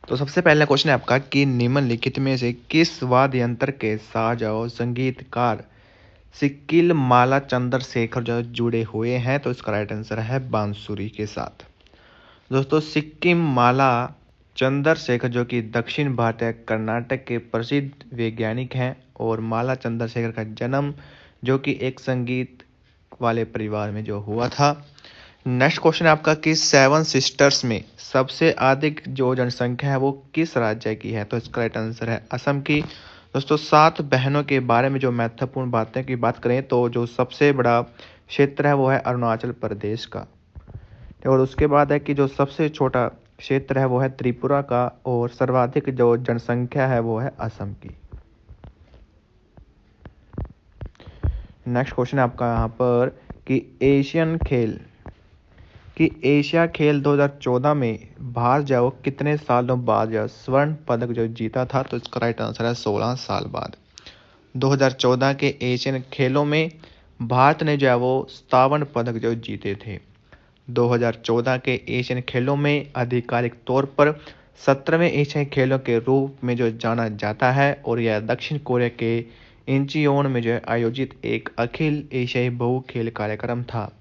तो सबसे पहला क्वेश्चन है आपका कि निम्नलिखित में से किस वाद्य यंत्र के साज और संगीतकार सिक्किल माला चंद्रशेखर जो जुड़े हुए हैं? तो इसका राइट आंसर है बांसुरी के साथ। दोस्तों, सिक्किम माला चंद्रशेखर जो कि दक्षिण भारतीय कर्नाटक के प्रसिद्ध वैज्ञानिक हैं, और माला चंद्रशेखर का जन्म जो कि एक संगीत वाले परिवार में जो हुआ था। नेक्स्ट क्वेश्चन है आपका कि सेवन सिस्टर्स में सबसे अधिक जो जनसंख्या है वो किस राज्य की है? तो इसका राइट आंसर है असम की। दोस्तों, 7 बहनों के बारे में जो महत्वपूर्ण बातें की बात करें तो जो सबसे बड़ा क्षेत्र है वो है अरुणाचल प्रदेश का, और उसके बाद है कि जो सबसे छोटा क्षेत्र है वो है त्रिपुरा का, और सर्वाधिक जो जनसंख्या है वो है असम की। नेक्स्ट क्वेश्चन है आपका यहाँ पर कि एशिया खेल 2014 में भारत जो कितने सालों बाद जो स्वर्ण पदक जो जीता था? तो इसका राइट आंसर है 16 साल बाद। 2014 के एशियन खेलों में भारत ने जो है वो 57 पदक जो जीते थे। 2014 के एशियन खेलों में आधिकारिक तौर पर 17वें एशियाई खेलों के रूप में जो जाना जाता है, और यह दक्षिण कोरिया के इंचियोन में जो आयोजित एक अखिल एशियाई बहु खेल कार्यक्रम था।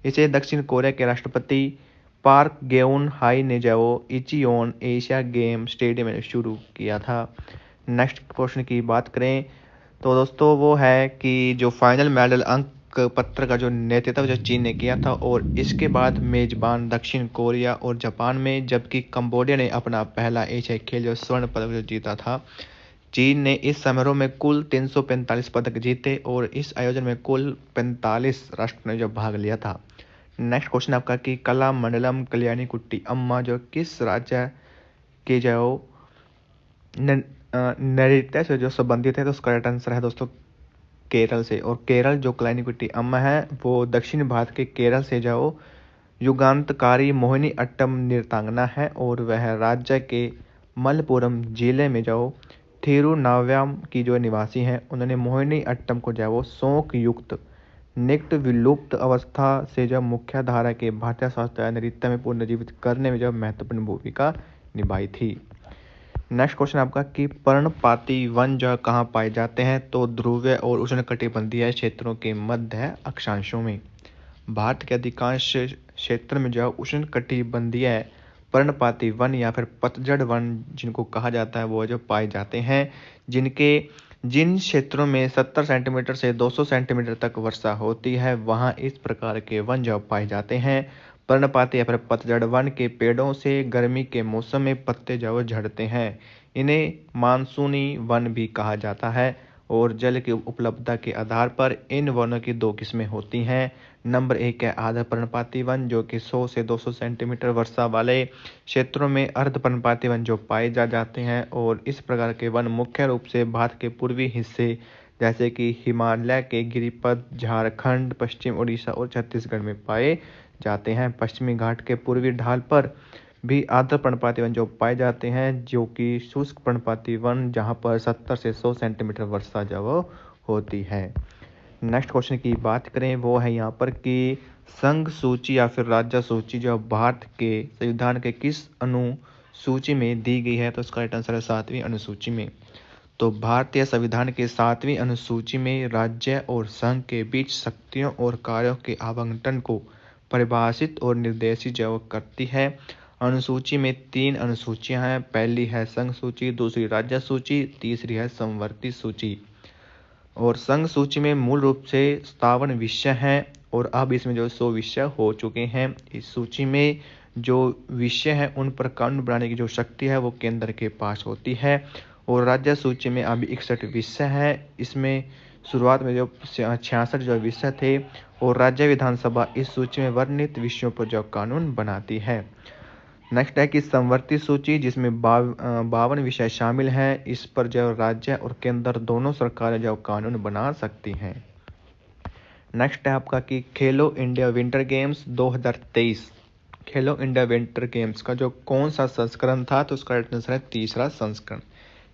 इसे दक्षिण कोरिया के राष्ट्रपति पार्क गेउन हाई ने जो इचियोन एशिया गेम स्टेडियम में शुरू किया था। नेक्स्ट क्वेश्चन की बात करें तो दोस्तों वो है कि जो फाइनल मेडल अंक पत्र का जो नेतृत्व जो चीन ने किया था, और इसके बाद मेजबान दक्षिण कोरिया और जापान में, जबकि कंबोडिया ने अपना पहला एशियाई खेल जो स्वर्ण पदक जो जीता था। चीन ने इस समारोह में कुल 345 पदक जीते, और इस आयोजन में कुल 45 राष्ट्रों ने जो भाग लिया था। नेक्स्ट क्वेश्चन आपका कि कला मंडलम कल्याणी कुट्टी अम्मा जो किस राज्य के जो नृत्य से जो संबंधित है? तो उसका राइट आंसर है दोस्तों केरल से। और केरल जो कल्याणी कुट्टी अम्मा है वो दक्षिण भारत के केरल से जो युगांतकारी मोहिनी अट्टम नृत्यांगना है, और वह राज्य के मलप्पुरम जिले में जो थिरुनावायम की जो निवासी हैं। उन्होंने मोहिनी अट्टम को जो वो शौक युक्त नृत्य विलुप्त अवस्था से जब मुख्य धारा के भारतीय शास्त्रीय नृत्य में पुनर्जीवित करने में जब महत्वपूर्ण भूमिका निभाई थी। नेक्स्ट क्वेश्चन आपका कि पर्णपाती वन जो कहाँ पाए जाते हैं? तो ध्रुवीय और उष्णकटिबंधीय क्षेत्रों के मध्य अक्षांशों में। भारत के अधिकांश क्षेत्र में जो उष्णकटिबंधीय पर्णपाती वन या फिर पतझड़ वन जिनको कहा जाता है वो जो पाए जाते हैं, जिन क्षेत्रों में 70 सेंटीमीटर से 200 सेंटीमीटर तक वर्षा होती है वहाँ इस प्रकार के वन जो पाए जाते हैं। पर्णपाती या फिर पतझड़ वन के पेड़ों से गर्मी के मौसम में पत्ते जो झड़ते हैं, इन्हें मानसूनी वन भी कहा जाता है। और जल की उपलब्धता के आधार पर इन वनों की 2 किस्में होती हैं। नंबर 1 है आधा पर्णपाती वन जो कि 100 से 200 सेंटीमीटर वर्षा वाले क्षेत्रों में अर्ध पर्णपाती वन जो पाए जाते हैं, और इस प्रकार के वन मुख्य रूप से भारत के पूर्वी हिस्से जैसे कि हिमालय के गिरिपथ, झारखंड, पश्चिम उड़ीसा और छत्तीसगढ़ में पाए जाते हैं। पश्चिमी घाट के पूर्वी ढाल पर भी आर्द्र पर्णपाती वन जो पाए जाते हैं, जो कि शुष्क पर्णपाती वन जहां पर 70 से 100 सेंटीमीटर वर्षा जो होती है। नेक्स्ट क्वेश्चन की बात करें वो है यहाँ पर कि संघ सूची या फिर राज्य सूची जो भारत के संविधान के किस अनुसूची में दी गई है? तो इसका राइट आंसर है 7वीं अनुसूची में। तो भारतीय संविधान के 7वीं अनुसूची में राज्य और संघ के बीच शक्तियों और कार्यों के आवंटन को परिभाषित और निर्देशित जो करती है। अनुसूची में 3 अनुसूचियां हैं। पहली है संघ सूची, दूसरी राज्य सूची, तीसरी है समवर्ती सूची। और संघ सूची में मूल रूप से 57 विषय हैं, और अब इसमें जो 100 विषय हो चुके हैं। इस सूची में जो विषय है उन पर कानून बनाने की जो शक्ति है वो केंद्र के पास होती है। और राज्य सूची में अभी 61 विषय है। इसमें शुरुआत में जो 66 जो विषय थे, और राज्य विधानसभा इस सूची में वर्णित विषयों पर जो कानून बनाती है। नेक्स्ट है कि समवर्ती सूची जिसमें 52 विषय शामिल हैं। इस पर जो राज्य और केंद्र दोनों सरकारें जो कानून बना सकती हैं। नेक्स्ट है आपका कि खेलो इंडिया विंटर गेम्स 2023 खेलो इंडिया विंटर गेम्स का जो कौन सा संस्करण था? तो उसका आंसर है तीसरा संस्करण।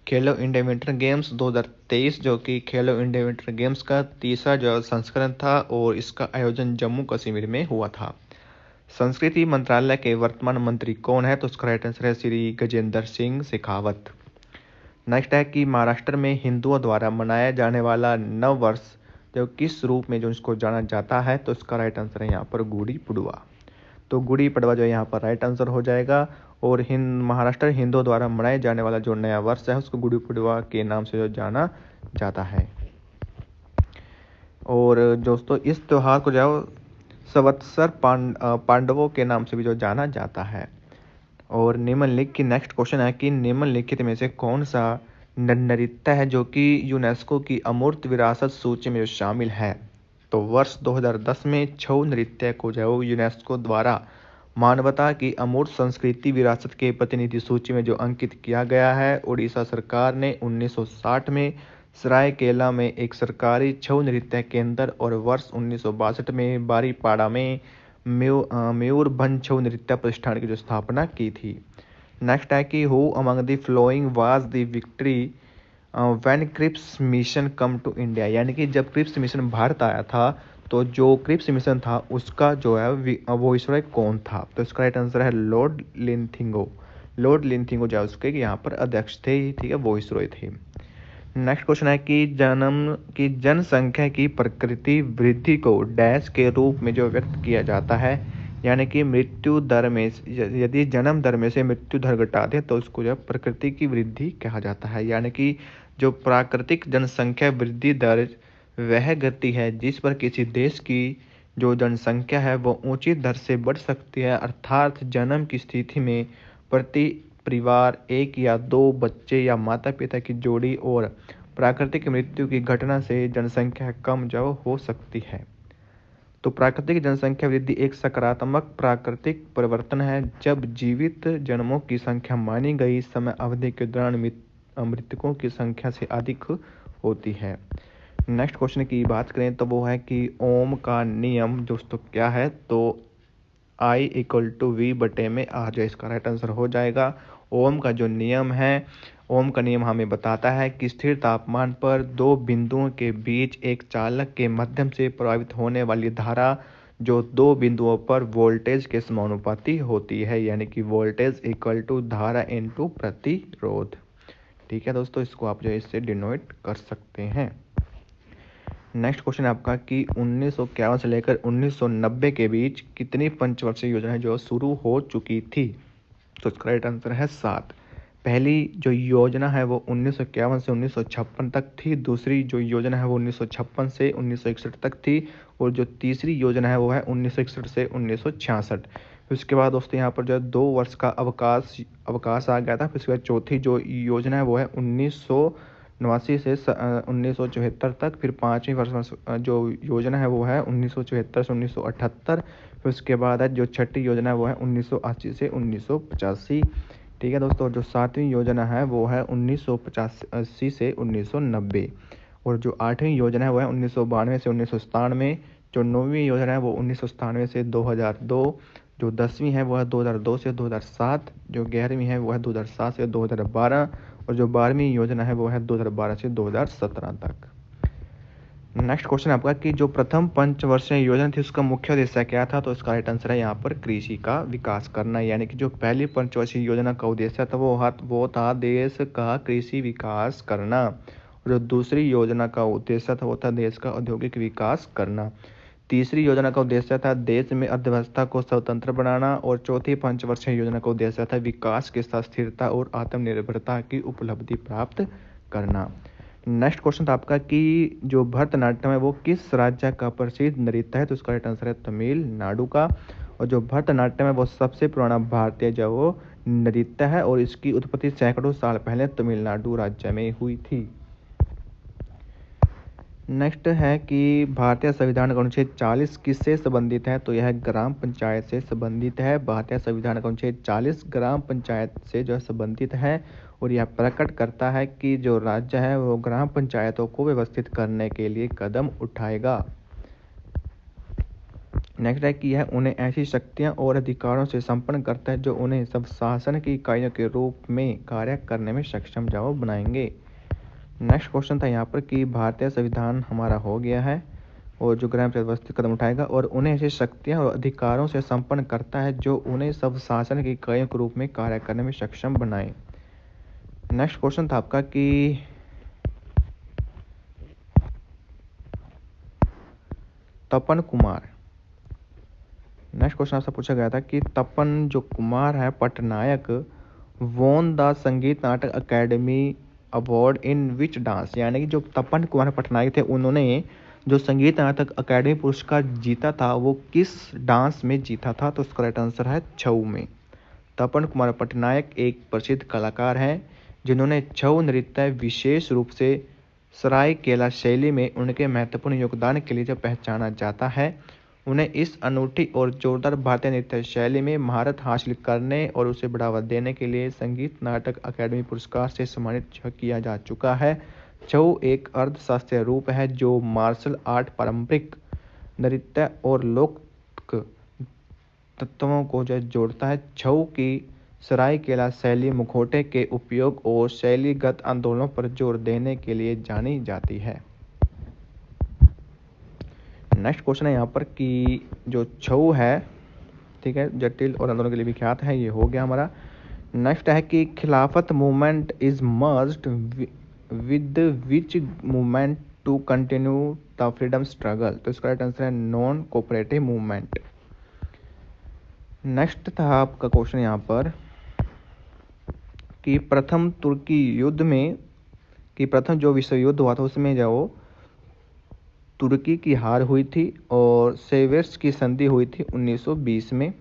खेलो इंडिया विंटर गेम्स 2023 जो कि खेलो इंडिया विंटर गेम्स का तीसरा जो संस्करण था, और इसका आयोजन जम्मू कश्मीर में हुआ था। संस्कृति मंत्रालय के वर्तमान मंत्री कौन है? तो इसका राइट आंसर है श्री गजेंद्र सिंह शेखावत। नेक्स्ट है कि महाराष्ट्र में हिंदुओं द्वारा मनाया जाने वाला नव वर्ष जो किस रूप में जो इसको जाना जाता है? तो इसका राइट आंसर है यहाँ पर गुड़ी पड़वा। तो गुड़ी पड़वा जो है यहाँ पर राइट आंसर हो जाएगा। और महाराष्ट्र हिंदुओं द्वारा मनाए जाने वाला जो नया वर्ष है उसको गुड़ी पड़वा के नाम से जो जाना जाता है। और दोस्तों इस त्यौहार को जो संवत्सर पांडवों के नाम से भी जो जाना जाता है। और निम्नलिखित की नेक्स्ट क्वेश्चन है कि निम्नलिखित में से कौन सा नृत्य है जो कि यूनेस्को की अमूर्त विरासत सूची में शामिल है? तो वर्ष 2010 में छऊ नृत्य को जो यूनेस्को द्वारा मानवता की अमूर्त संस्कृति विरासत के प्रतिनिधि सूची में जो अंकित किया गया है। उड़ीसा सरकार ने 1960 में सरायकेला में एक सरकारी छऊ नृत्य केंद्र और वर्ष 1962 में बारीपाड़ा में मयूरभंज छऊ नृत्य प्रतिष्ठान की जो स्थापना की थी। नेक्स्ट है कि who among the following was the victory when Cripps mission come to India, यानी कि जब क्रिप्स मिशन भारत आया था तो जो क्रिप्स मिशन था उसका जो है वो विसरॉय कौन था? तो इसका राइट आंसर है लॉर्ड लिंथिंगो। लॉर्ड लिंथिंगो जो है उसके यहाँ पर अध्यक्ष थे, ठीक है, वो विसरॉय थे। नेक्स्ट क्वेश्चन है कि जनसंख्या की प्रकृति वृद्धि को डैश के रूप में जो व्यक्त किया जाता है, यानी कि मृत्यु दर में यदि जन्म दर में से मृत्यु दर घटा दे तो उसको जो प्रकृति की वृद्धि कहा जाता है। यानी कि जो प्राकृतिक जनसंख्या वृद्धि दर वह गति है जिस पर किसी देश की जो जनसंख्या है वो ऊंची दर से बढ़ सकती है, अर्थात जन्म की स्थिति में प्रति परिवार एक या दो बच्चे या माता पिता की जोड़ी और प्राकृतिक मृत्यु की घटना से जनसंख्या कम जो हो सकती है। तो प्राकृतिक जनसंख्या वृद्धि एक सकारात्मक प्राकृतिक परिवर्तन है जब जीवित जन्मों की संख्या मानी गई समय अवधि के दौरान मृतकों की संख्या से अधिक होती है। नेक्स्ट क्वेश्चन की बात करें तो वो है कि ओम का नियम दोस्तों क्या है? तो I = V में R जो इसका राइट आंसर हो जाएगा। ओम का जो नियम है, ओम का नियम हमें बताता है कि स्थिर तापमान पर दो बिंदुओं के बीच एक चालक के माध्यम से प्रवाहित होने वाली धारा जो दो बिंदुओं पर वोल्टेज के समानुपाती होती है, यानी कि वोल्टेज = धारा इनटू प्रतिरोध। ठीक है दोस्तों, इसको आप जो इससे डिनोट कर सकते हैं। नेक्स्ट क्वेश्चन है आपका कि 1951 से लेकर 1990 के बीच कितनी पंचवर्षीय योजनाएं जो शुरू हो चुकी थी? तो इसका राइट आंसर है 7। पहली जो योजना है वो 1951 से 1956 तक थी, दूसरी जो योजना है वो 1956 से 1961 तक थी, और जो तीसरी योजना है वो है 1961 से 1966। फिर उसके बाद दोस्तों यहाँ पर जो है 2 वर्ष का अवकाश आ गया था। फिर उसके बाद चौथी जो योजना है वो है 1989 से 1974 तक। फिर 5वीं वर्ष जो योजना है वो है 1974 से 1978। फिर उसके बाद है जो छठी योजना है वो है 1980 से 1985। ठीक है दोस्तों, जो 7वीं योजना है वो है 1985 से 1990, और जो 8वीं योजना है वो है 1992 से 1997। जो 9वीं योजना है वो 1997 से 2002, जो 10वीं है वो है 2002 से 2007, जो 11वीं है वो है 2007 से 2012, और जो 12वीं योजना है वो है 2012 से 2017 तक। नेक्स्ट क्वेश्चन आपका कि जो प्रथम पंचवर्षीय योजना थी उसका मुख्य उद्देश्य क्या था? तो इसका राइट आंसर है यहाँ पर कृषि का विकास करना, यानी कि जो पहली पंचवर्षीय योजना का उद्देश्य था वो था देश का कृषि विकास करना, और जो दूसरी योजना का उद्देश्य था वो था देश का औद्योगिक विकास करना। तीसरी योजना का उद्देश्य था देश में अर्थव्यवस्था को स्वतंत्र बनाना, और चौथी पंचवर्षीय योजना का उद्देश्य था विकास के साथ स्थिरता और आत्मनिर्भरता की उपलब्धि प्राप्त करना। नेक्स्ट क्वेश्चन था आपका कि जो भरतनाट्यम है वो किस राज्य का प्रसिद्ध नृत्य है? तो इसका राइट आंसर है तमिलनाडु का। और जो भरतनाट्यम है वो सबसे पुराना भारतीय जो वो नृत्य है, और इसकी उत्पत्ति सैकड़ों साल पहले तमिलनाडु राज्य में हुई थी। नेक्स्ट है कि भारतीय संविधान का अनुच्छेद 40 किससे संबंधित है? तो यह ग्राम पंचायत से संबंधित है। भारतीय संविधान का अनुच्छेद 40 ग्राम पंचायत से जो है संबंधित है, और यह प्रकट करता है कि जो राज्य है वो ग्राम पंचायतों को व्यवस्थित करने के लिए कदम उठाएगा। नेक्स्ट है कि यह उन्हें ऐसी शक्तियां और अधिकारों से संपन्न करता है जो उन्हें सब शासन की इकाइयों के रूप में कार्य करने में सक्षम बनाएंगे। नेक्स्ट क्वेश्चन था यहाँ पर कि भारतीय संविधान हमारा हो गया है। और जो ग्राम पंचायत व्यवस्थित कदम उठाएगा और उन्हें ऐसी शक्तियां और अधिकारों से संपन्न करता है जो उन्हें सब शासन की इकाइयों के रूप में कार्य करने में सक्षम बनाए। नेक्स्ट क्वेश्चन था आपका कि तपन कुमार। नेक्स्ट क्वेश्चन आपसे पूछा गया था कि तपन जो कुमार है पटनायक वोन द संगीत नाटक academy award in which dance, यानी कि जो तपन कुमार पटनायक थे उन्होंने जो संगीत नाटक अकेडमी पुरस्कार जीता था वो किस डांस में जीता था, तो इसका राइट आंसर है छऊ में। तपन कुमार पटनायक एक प्रसिद्ध कलाकार हैं जिन्होंने छऊ नृत्य विशेष रूप से सरायकेला शैली में उनके महत्वपूर्ण योगदान के लिए जो पहचाना जाता है। उन्हें इस अनूठी और जोरदार भारतीय नृत्य शैली में महारत हासिल करने और उसे बढ़ावा देने के लिए संगीत नाटक अकादमी पुरस्कार से सम्मानित किया जा चुका है। छऊ एक अर्धशास्त्रीय रूप है जो मार्शल आर्ट, पारंपरिक नृत्य और लोक तत्वों को जो जोड़ता है। छऊ की सरायकेला शैली मुखौटे के उपयोग और शैलीगत आंदोलनों पर जोर देने के लिए जानी जाती है। नेक्स्ट क्वेश्चन है यहाँ पर कि जो छऊ है, ठीक है, जटिल और आंदोलन के लिए विख्यात है, ये हो गया हमारा। नेक्स्ट है कि Khilafat movement is merged with which movement to continue the freedom struggle, तो इसका राइट आंसर है नॉन कोऑपरेटिव मूवमेंट। नेक्स्ट था आपका क्वेश्चन यहाँ पर कि प्रथम तुर्की युद्ध में कि प्रथम जो विश्व युद्ध हुआ था उसमें जो तुर्की की हार हुई थी और सेवर्स की संधि हुई थी 1920 में,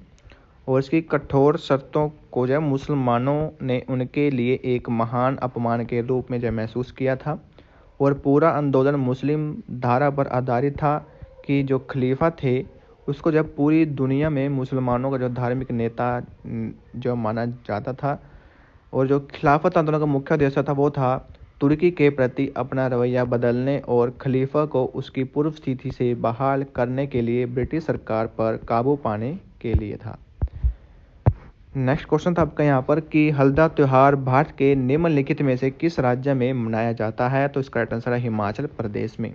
और इसकी कठोर शर्तों को जो मुसलमानों ने उनके लिए एक महान अपमान के रूप में जो महसूस किया था, और पूरा आंदोलन मुस्लिम धारा पर आधारित था कि जो खलीफा थे उसको जब पूरी दुनिया में मुसलमानों का जो धार्मिक नेता जो माना जाता था, और जो खिलाफत आंदोलन का मुख्य उद्देश्य था वो था तुर्की के प्रति अपना रवैया बदलने और खलीफा को उसकी पूर्व स्थिति से बहाल करने के लिए ब्रिटिश सरकार पर काबू पाने के लिए था। नेक्स्ट क्वेश्चन था आपका यहाँ पर कि हल्दा त्योहार भारत के निम्नलिखित में से किस राज्य में मनाया जाता है, तो इसका राइट आंसर है हिमाचल प्रदेश में।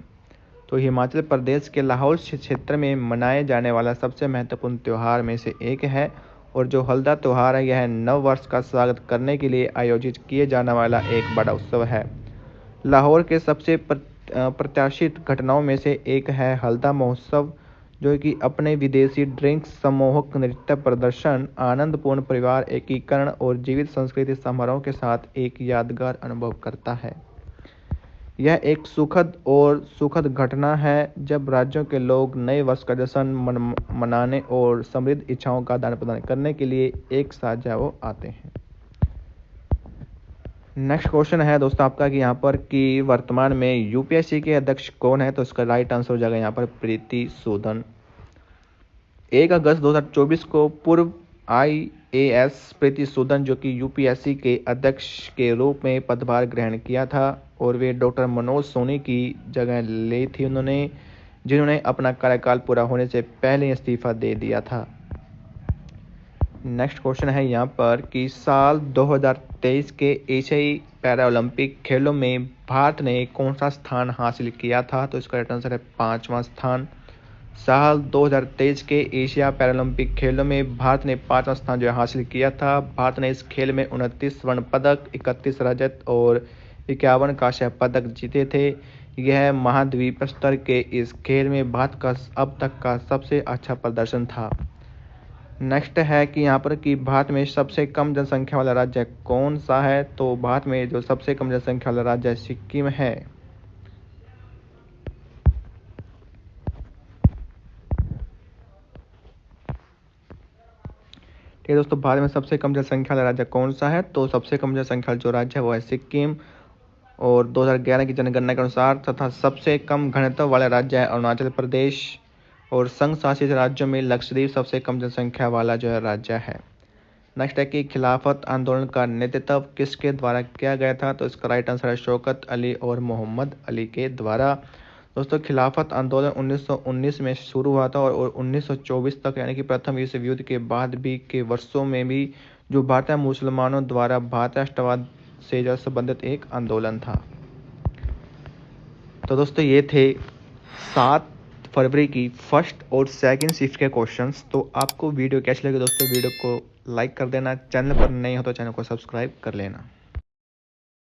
तो हिमाचल प्रदेश के लाहौल क्षेत्र में मनाए जाने वाला सबसे महत्वपूर्ण त्यौहार में से एक है, और जो हल्दा त्यौहार है यह नव वर्ष का स्वागत करने के लिए आयोजित किए जाने वाला एक बड़ा उत्सव है। लाहौर के सबसे प्रत्याशित घटनाओं में से एक है हल्दा महोत्सव, जो कि अपने विदेशी ड्रिंक्स, सम्मोहक नृत्य प्रदर्शन, आनंदपूर्ण परिवार एकीकरण और जीवित संस्कृति समारोह के साथ एक यादगार अनुभव करता है। यह एक सुखद घटना है जब राज्यों के लोग नए वर्ष का जश्न मनाने और समृद्ध इच्छाओं का आदान प्रदान करने के लिए एक साथ जाओ आते हैं। नेक्स्ट क्वेश्चन है दोस्तों आपका कि यहाँ पर कि वर्तमान में यूपीएससी के अध्यक्ष कौन है, तो इसका राइट आंसर हो जाएगा यहाँ पर प्रीति सूदन। 1 अगस्त 2024 को पूर्व IAS प्रीति सूदन जो कि यूपीएससी के अध्यक्ष के रूप में पदभार ग्रहण किया था, और वे डॉक्टर मनोज सोनी की जगह ली थी उन्होंने, जिन्होंने अपना कार्यकाल पूरा होने से पहले इस्तीफा दे दिया था। नेक्स्ट क्वेश्चन है यहाँ पर कि साल 2023 के एशियाई पैरालंपिक खेलों में भारत ने कौन सा स्थान हासिल किया था, तो इसका राइट आंसर है 5वां स्थान। साल 2023 के एशिया पैरालंपिक खेलों में भारत ने 5वां स्थान जो हासिल किया था। भारत ने इस खेल में 29 स्वर्ण पदक, 31 रजत और 51 कांस्य पदक जीते थे। यह महाद्वीप स्तर के इस खेल में भारत का अब तक का सबसे अच्छा प्रदर्शन था। नेक्स्ट है कि यहाँ पर कि भारत में सबसे कम जनसंख्या वाला राज्य कौन सा है, तो भारत में जो सबसे कम जनसंख्या वाला राज्य सिक्किम है। ठीक है दोस्तों, भारत में सबसे कम जनसंख्या वाला राज्य कौन सा है, तो सबसे कम जनसंख्या जो राज्य है वो है सिक्किम, और 2011 की जनगणना के अनुसार तथा सबसे कम घनत्व वाला राज्य है अरुणाचल प्रदेश, और संघ शासित राज्यों में लक्षद्वीप सबसे कम जनसंख्या वाला जो है राज्य है। नेक्स्ट है कि खिलाफत आंदोलन का नेतृत्व किसके द्वारा किया गया था, तो इसका राइट आंसर है शौकत अली और मोहम्मद अली के द्वारा। दोस्तों खिलाफत आंदोलन 1919 में शुरू हुआ था और 1924 तक यानी कि प्रथम विश्व युद्ध के बाद भी के वर्षों में भी जो भारतीय मुसलमानों द्वारा भारतीय राष्ट्रवाद से जो संबंधित एक आंदोलन था। तो दोस्तों ये थे 7 फरवरी की फर्स्ट और सेकंड शिफ्ट के क्वेश्चंस। तो आपको वीडियो कैसी लगे दोस्तों, वीडियो को लाइक कर देना, चैनल पर नए हो तो चैनल को सब्सक्राइब कर लेना।